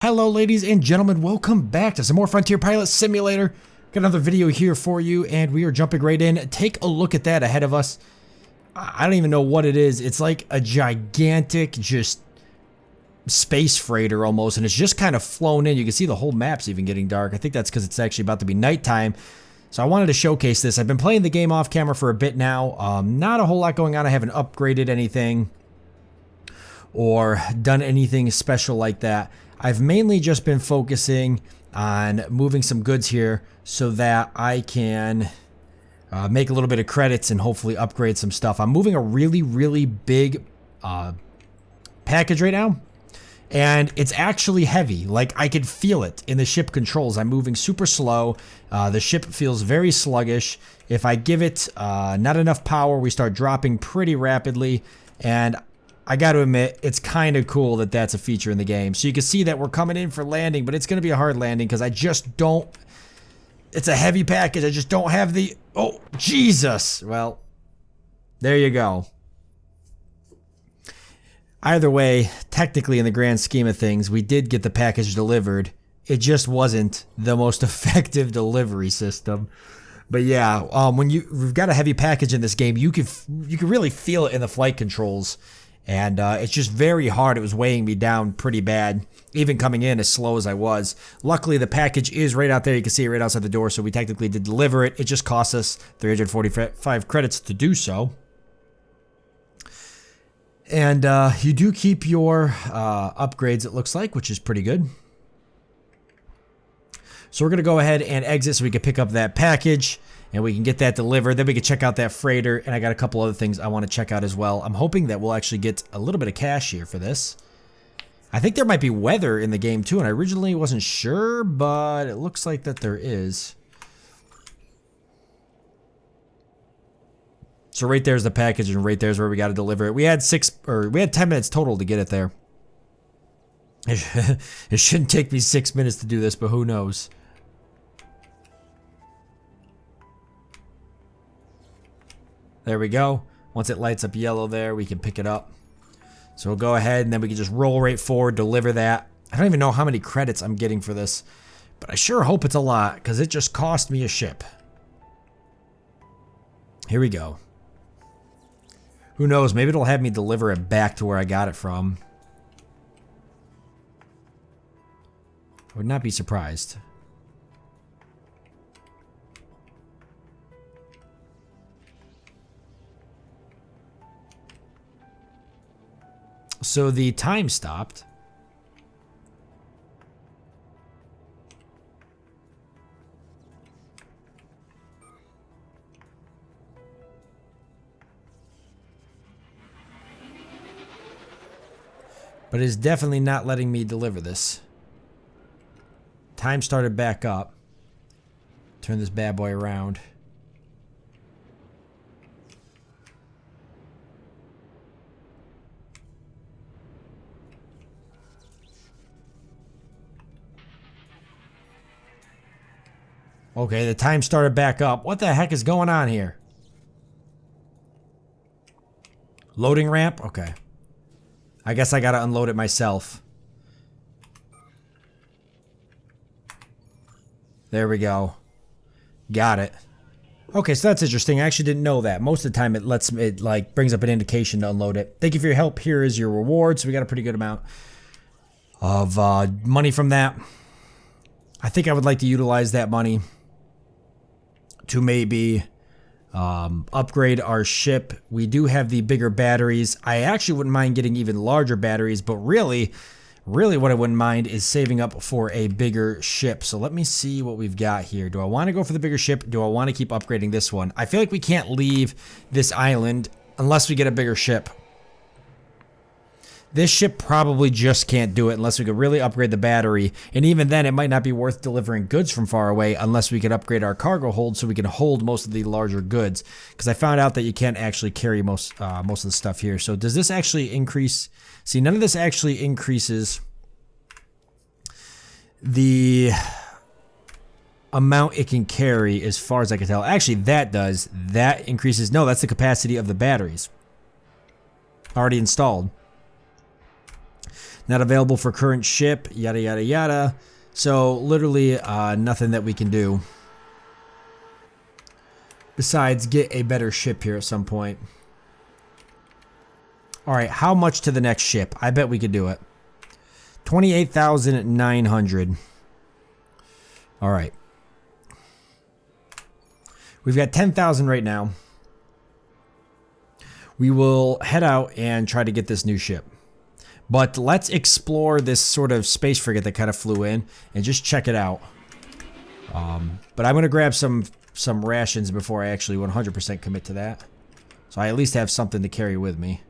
Hello ladies and gentlemen, welcome back to some more Frontier Pilot Simulator. Got another video here for you and we are jumping right in. Take a look at that ahead of us. I don't even know what it is. It's like a gigantic just space freighter almost, and it's just kind of flown in. You can see the whole map's even getting dark. I think that's because it's actually about to be nighttime. So I wanted to showcase this. I've been playing the game off camera for a bit now. Not a whole lot going on. I haven't upgraded anything or done anything special like that. I've mainly just been focusing on moving some goods here so that I can make a little bit of credits and hopefully upgrade some stuff. I'm moving a really big package right now, and it's actually heavy. Like, I could feel it in the ship controls. I'm moving super slow. The ship feels very sluggish. If I give it not enough power, we start dropping pretty rapidly, and I got to admit, it's kind of cool that that's a feature in the game. So you can see that we're coming in for landing, but it's going to be a hard landing because I just don't... It's a heavy package. I just don't have the... Oh, Jesus! Well, there you go. Either way, technically in the grand scheme of things, we did get the package delivered. It just wasn't the most effective delivery system. But yeah, when we've got a heavy package in this game, you can really feel it in the flight controls. And it's just very hard. It was weighing me down pretty bad, even coming in as slow as I was. Luckily, the package is right out there. You can see it right outside the door, so we technically did deliver it. It just cost us 345 credits to do so. And you do keep your upgrades, it looks like, which is pretty good. So we're going to go ahead and exit so we can pick up that package. And we can get that delivered. Then we can check out that freighter. And I got a couple other things I want to check out as well. I'm hoping that we'll actually get a little bit of cash here for this. I think there might be weather in the game too. And I originally wasn't sure, but it looks like that there is. So right there's the package, and right there's where we got to deliver it. We had 10 minutes total to get it there. It shouldn't take me 6 minutes to do this, but who knows? There we go. Once it lights up yellow there, we can pick it up. So we'll go ahead and then we can just roll right forward, deliver that. I don't even know how many credits I'm getting for this, but I sure hope it's a lot because it just cost me a ship. Here we go. Who knows? Maybe it'll have me deliver it back to where I got it from. I would not be surprised. So the time stopped. But it's definitely not letting me deliver this. Time started back up. Turn this bad boy around. Okay, the time started back up. What the heck is going on here? Loading ramp? Okay. I guess I gotta unload it myself. There we go. Got it. Okay, so that's interesting. I actually didn't know that. Most of the time it like brings up an indication to unload it. Thank you for your help. Here is your reward. So we got a pretty good amount of money from that. I think I would like to utilize that money to maybe upgrade our ship. We do have the bigger batteries. I actually wouldn't mind getting even larger batteries, but really what I wouldn't mind is saving up for a bigger ship. So let me see what we've got here. Do I want to go for the bigger ship? Do I want to keep upgrading this one? I feel like we can't leave this island unless we get a bigger ship. This ship probably just can't do it unless we could really upgrade the battery. And even then, it might not be worth delivering goods from far away unless we could upgrade our cargo hold so we can hold most of the larger goods. Because I found out that you can't actually carry most of the stuff here. So does this actually increase? See, none of this actually increases the amount it can carry as far as I can tell. Actually, that does. That increases. No, that's the capacity of the batteries. Already installed. Not available for current ship, yada, yada, yada. So literally nothing that we can do besides get a better ship here at some point. All right, how much to the next ship? I bet we could do it. 28,900. All right. We've got 10,000 right now. We will head out and try to get this new ship. But let's explore this sort of space frigate that kind of flew in and just check it out. But I'm going to grab some rations before I actually 100% commit to that. So I at least have something to carry with me.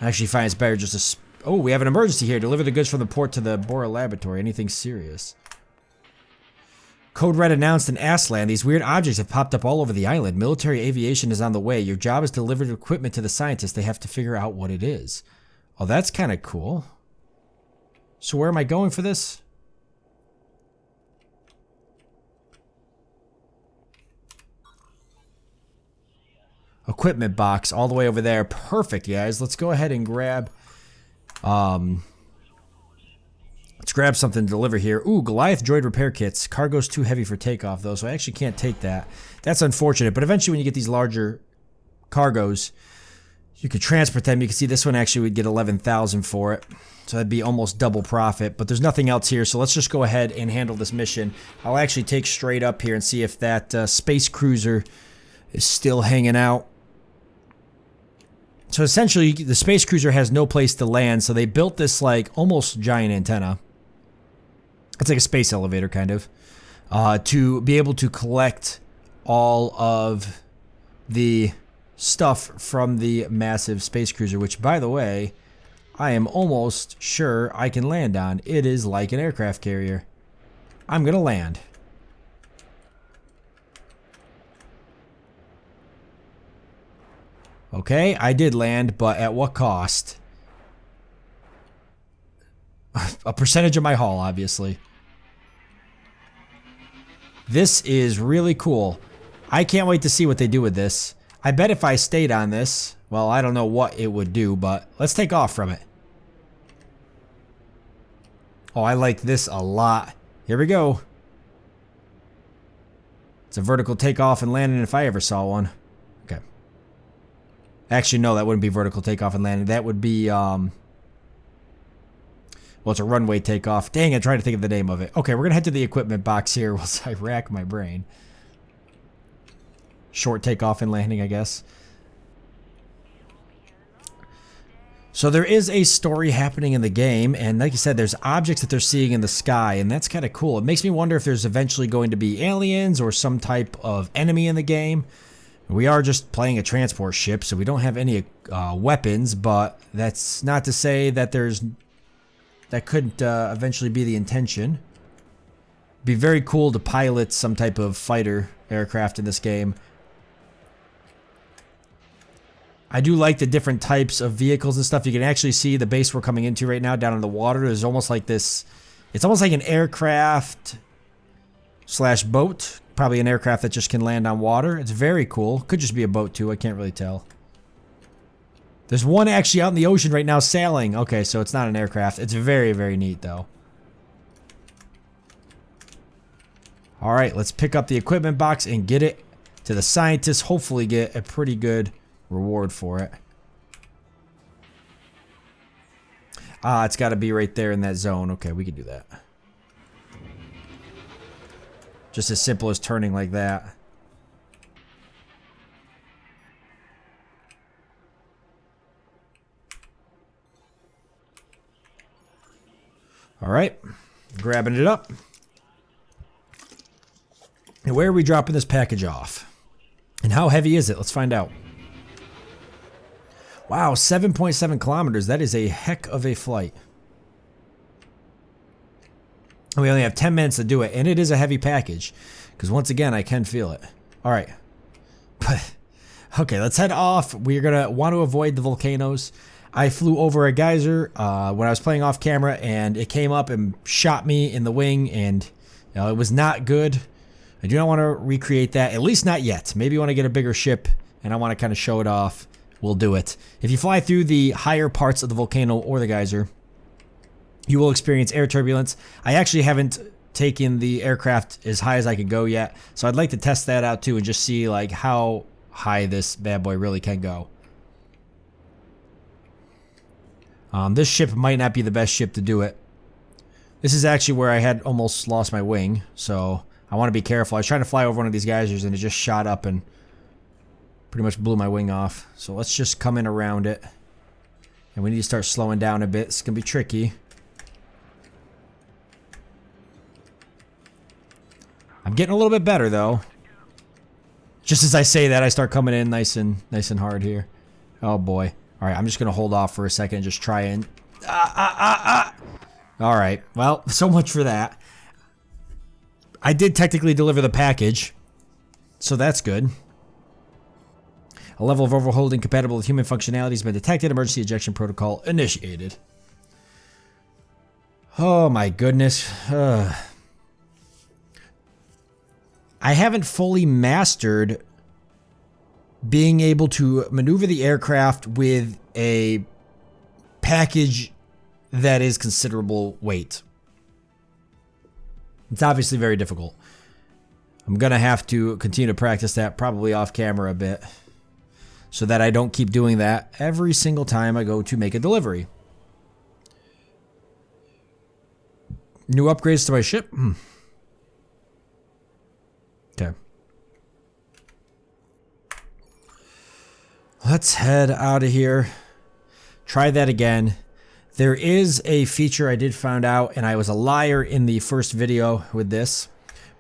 I actually find it's better just to... Oh, we have an emergency here. Deliver the goods from the port to the Bora laboratory. Anything serious? Code Red announced in Aslan, these weird objects have popped up all over the island. Military aviation is on the way. Your job is to deliver the equipment to the scientists. They have to figure out what it is. Oh, that's kind of cool. So where am I going for this? Equipment box all the way over there. Perfect, guys. Let's go ahead and grab... let's grab something to deliver here. Ooh, Goliath droid repair kits. Cargo's too heavy for takeoff, though, so I actually can't take that. That's unfortunate, but eventually when you get these larger cargos, you could transport them. You can see this one actually would get 11,000 for it. So that'd be almost double profit, but there's nothing else here, so let's just go ahead and handle this mission. I'll actually take straight up here and see if that space cruiser is still hanging out. So essentially, the space cruiser has no place to land, so they built this, like, almost giant antenna. It's like a space elevator, kind of. To be able to collect all of the stuff from the massive space cruiser, which, by the way, I am almost sure I can land on. It is like an aircraft carrier. I'm gonna land. Okay, I did land, but at what cost? A percentage of my haul, obviously. This is really cool. I can't wait to see what they do with this. I bet if I stayed on this, well, I don't know what it would do, but let's take off from it. Oh, I like this a lot. Here we go. It's a vertical takeoff and landing if I ever saw one. Okay. Actually, no, that wouldn't be vertical takeoff and landing. That would be, well, it's a runway takeoff. Dang, I tried to think of the name of it. Okay, we're going to head to the equipment box here whilst I rack my brain. Short takeoff and landing, I guess. So there is a story happening in the game, and like you said, there's objects that they're seeing in the sky, and that's kind of cool. It makes me wonder if there's eventually going to be aliens or some type of enemy in the game. We are just playing a transport ship, so we don't have any weapons, but that's not to say that that couldn't eventually be the intention. Be very cool to pilot some type of fighter aircraft in this game. I do like the different types of vehicles and stuff. You can actually see the base we're coming into right now down in the water. There's almost like this, it's almost like an aircraft slash boat. Probably an aircraft that just can land on water. It's very cool. Could just be a boat too. I can't really tell. There's one actually out in the ocean right now sailing. Okay, so it's not an aircraft. It's very, very neat though. All right, let's pick up the equipment box and get it to the scientists. Hopefully get a pretty good reward for it. Ah, it's got to be right there in that zone. Okay, we can do that. Just as simple as turning like that. All right, grabbing it up. And where are we dropping this package off? And how heavy is it? Let's find out. Wow, 7.7 kilometers. That is a heck of a flight. We only have 10 minutes to do it, and it is a heavy package. Because once again, I can feel it. All right. Okay, let's head off. We're going to want to avoid the volcanoes. I flew over a geyser when I was playing off camera, and it came up and shot me in the wing, and you know, it was not good. I do not want to recreate that, at least not yet. Maybe when I get a bigger ship and I want to kind of show it off, we'll do it. If you fly through the higher parts of the volcano or the geyser, you will experience air turbulence. I actually haven't taken the aircraft as high as I can go yet, so I'd like to test that out too and just see like how high this bad boy really can go. This ship might not be the best ship to do it. This is actually where I had almost lost my wing, so I want to be careful. I was trying to fly over one of these geysers and it just shot up and pretty much blew my wing off. So let's just come in around it. And we need to start slowing down a bit. It's going to be tricky. I'm getting a little bit better though. Just as I say that, I start coming in nice and hard here. Oh boy. All right, I'm just going to hold off for a second and just try and... All right, well, so much for that. I did technically deliver the package, so that's good. A level of overholding compatible with human functionality has been detected. Emergency ejection protocol initiated. Oh my goodness. I haven't fully mastered being able to maneuver the aircraft with a package that is considerable weight. It's obviously very difficult. I'm going to have to continue to practice that probably off camera a bit so that I don't keep doing that every single time I go to make a delivery. New upgrades to my ship? Okay. Let's head out of here. Try that again. There is a feature I did find out, and I was a liar in the first video with this,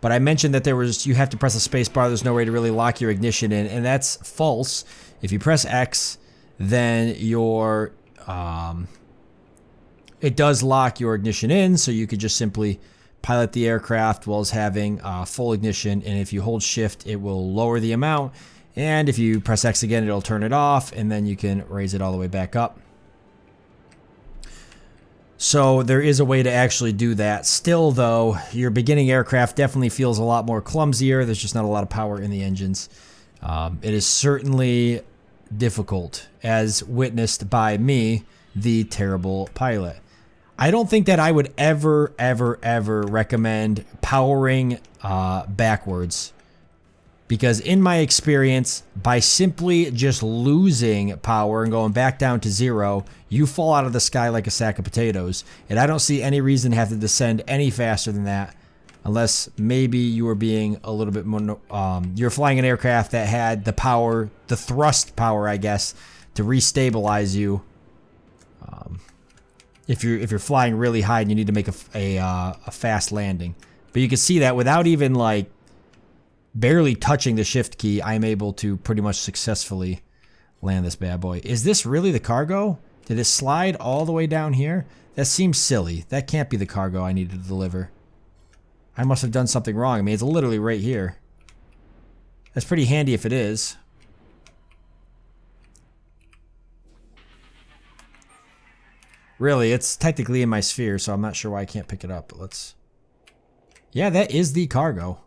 but I mentioned that you have to press a space bar. There's no way to really lock your ignition in, and that's false. If you press X, then it does lock your ignition in, so you could just simply pilot the aircraft whilst having full ignition, and if you hold shift, it will lower the amount, and if you press X again, it'll turn it off, and then you can raise it all the way back up. So there is a way to actually do that. Still though, your beginning aircraft definitely feels a lot more clumsier. There's just not a lot of power in the engines. It is certainly difficult, as witnessed by me, the terrible pilot. I don't think that I would ever recommend powering backwards. Because in my experience, by simply just losing power and going back down to zero, you fall out of the sky like a sack of potatoes. And I don't see any reason to have to descend any faster than that. Unless maybe you were being a little bit more... you're flying an aircraft that had the power, the thrust power, I guess, to restabilize you. If you're flying really high and you need to make a fast landing. But you can see that without even like... barely touching the shift key, I'm able to pretty much successfully land this bad boy. Is this really the cargo? Did it slide all the way down here? That seems silly. That can't be the cargo I needed to deliver. I must have done something wrong. I mean, it's literally right here. That's pretty handy if it is. Really, it's technically in my sphere, so I'm not sure why I can't pick it up. But let's... yeah, that is the cargo.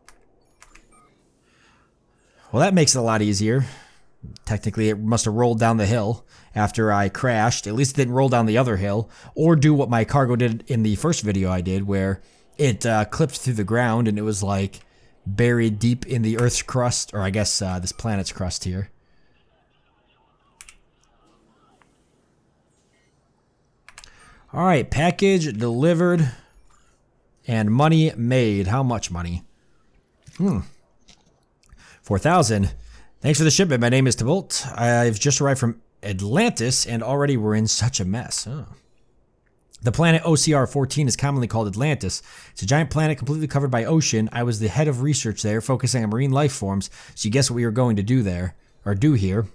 Well, that makes it a lot easier. Technically, it must have rolled down the hill after I crashed. At least it didn't roll down the other hill. Or do what my cargo did in the first video I did, where it clipped through the ground and it was like buried deep in the Earth's crust. Or I guess this planet's crust here. Alright, package delivered. And money made. How much money? 4,000. Thanks for the shipment. My name is Sabouts. I've just arrived from Atlantis and already we're in such a mess. Oh. The planet OCR-14 is commonly called Atlantis. It's a giant planet completely covered by ocean. I was the head of research there, focusing on marine life forms. So you guess what we were going to do there, or do here.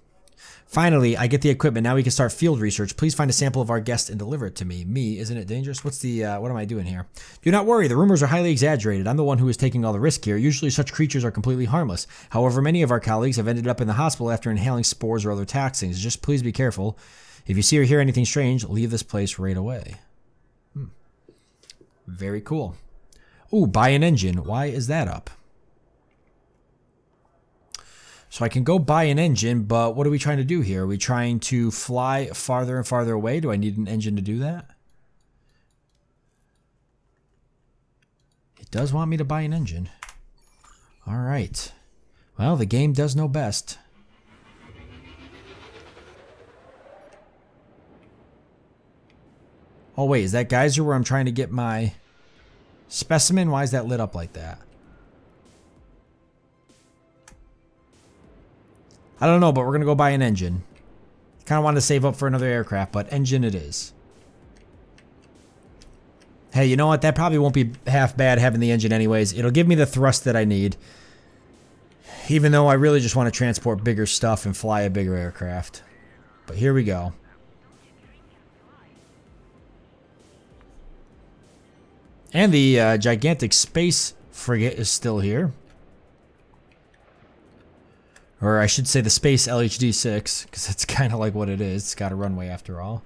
Finally, I get the equipment. Now we can start field research. Please find a sample of our guest and deliver it to me. Me, isn't it dangerous? What am I doing here? Do not worry. The rumors are highly exaggerated. I'm the one who is taking all the risk here. Usually such creatures are completely harmless. However, many of our colleagues have ended up in the hospital after inhaling spores or other toxins. Just please be careful. If you see or hear anything strange, leave this place right away. Very cool. Ooh, buy an engine. Why is that up? So I can go buy an engine, but what are we trying to do here? Are we trying to fly farther and farther away? Do I need an engine to do that? It does want me to buy an engine. All right. Well, the game does know best. Oh, wait, is that geyser where I'm trying to get my specimen? Why is that lit up like that? I don't know, but we're going to go buy an engine. Kind of wanted to save up for another aircraft, but engine it is. Hey, you know what? That probably won't be half bad having the engine anyways. It'll give me the thrust that I need. Even though I really just want to transport bigger stuff and fly a bigger aircraft. But here we go. And the gigantic space frigate is still here. Or I should say the space LHD-6, because that's kind of like what it is. It's got a runway after all.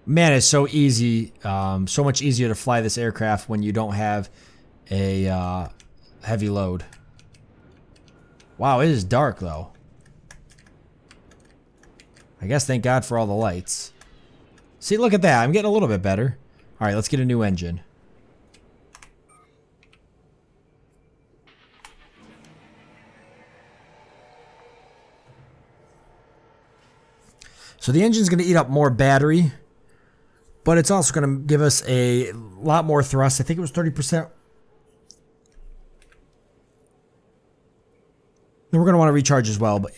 Man, it's so easy, so much easier to fly this aircraft when you don't have a heavy load. Wow, it is dark though. I guess thank God for all the lights. See, look at that. I'm getting a little bit better. All right, let's get a new engine. So the engine's going to eat up more battery, but it's also going to give us a lot more thrust. I think it was 30%. Then we're going to want to recharge as well, but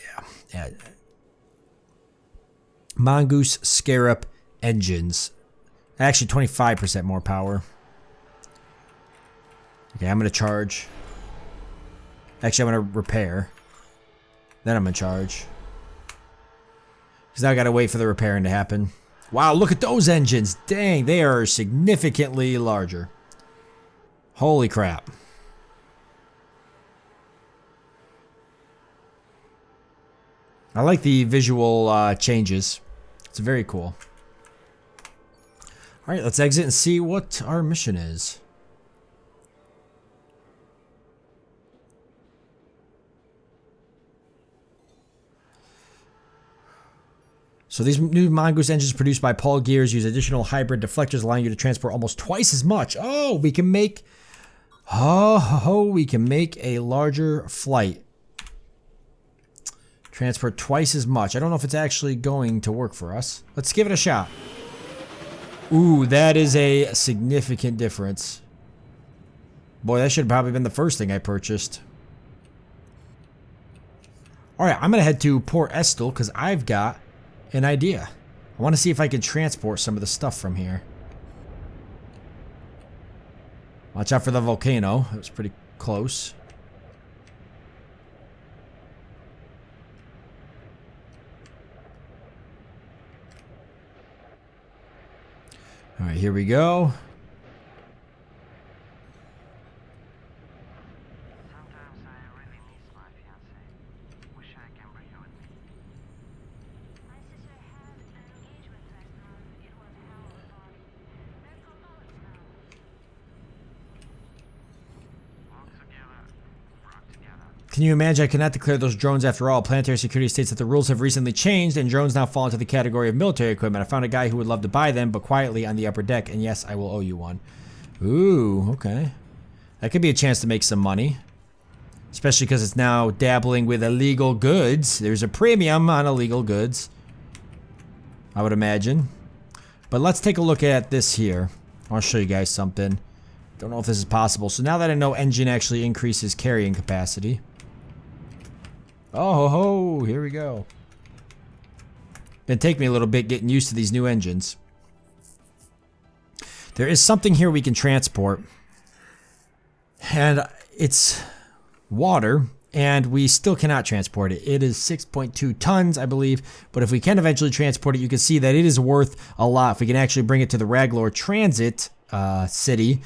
yeah. Mongoose Scarab engines. Actually, 25% more power. Okay, I'm going to charge. Actually, I'm going to repair. Then I'm going to charge. Because now I got to wait for the repairing to happen. Wow, look at those engines. Dang, they are significantly larger. Holy crap. I like the visual changes. It's very cool. All right, let's exit and see what our mission is. So these new Mongoose engines produced by Paul Gears use additional hybrid deflectors, allowing you to transport almost twice as much. Oh, we can make... we can make a larger flight. Transport twice as much. I don't know if it's actually going to work for us. Let's give it a shot. Ooh, that is a significant difference. Boy, that should have probably been the first thing I purchased. Alright, I'm going to head to Port Estill because I've got an idea. I want to see if I can transport some of the stuff from here. Watch out for the volcano. It was pretty close. Alright, here we go. Sometimes I really miss my fiancée. Wish I can bring her with me. My sister had an engagement last month. It was a hell of a party. They're cosmologists now. Walk together, rock together. Can you imagine? I cannot declare those drones after all. Planetary Security states that the rules have recently changed and drones now fall into the category of military equipment. I found a guy who would love to buy them, but quietly on the upper deck. And yes, I will owe you one. Ooh, okay. That could be a chance to make some money. Especially because it's now dabbling with illegal goods. There's a premium on illegal goods, I would imagine. But let's take a look at this here. I want to show you guys something. Don't know if this is possible. So now that I know engine actually increases carrying capacity. Oh, ho, here we go. Gonna take me a little bit getting used to these new engines. There is something here we can transport. And it's water, and we still cannot transport it. It is 6.2 tons, I believe. But if we can eventually transport it, you can see that it is worth a lot. If we can actually bring it to the Raglor Transit City,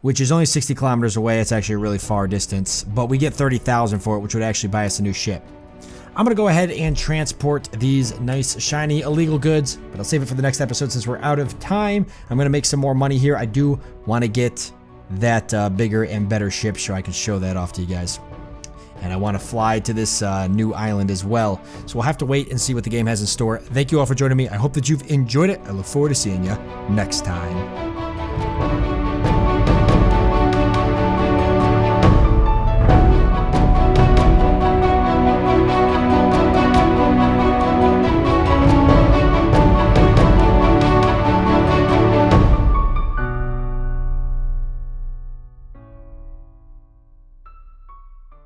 which is only 60 kilometers away. It's actually a really far distance, but we get 30,000 for it, which would actually buy us a new ship. I'm going to go ahead and transport these nice, shiny, illegal goods, but I'll save it for the next episode since we're out of time. I'm going to make some more money here. I do want to get that bigger and better ship so I can show that off to you guys. And I want to fly to this new island as well. So we'll have to wait and see what the game has in store. Thank you all for joining me. I hope that you've enjoyed it. I look forward to seeing you next time.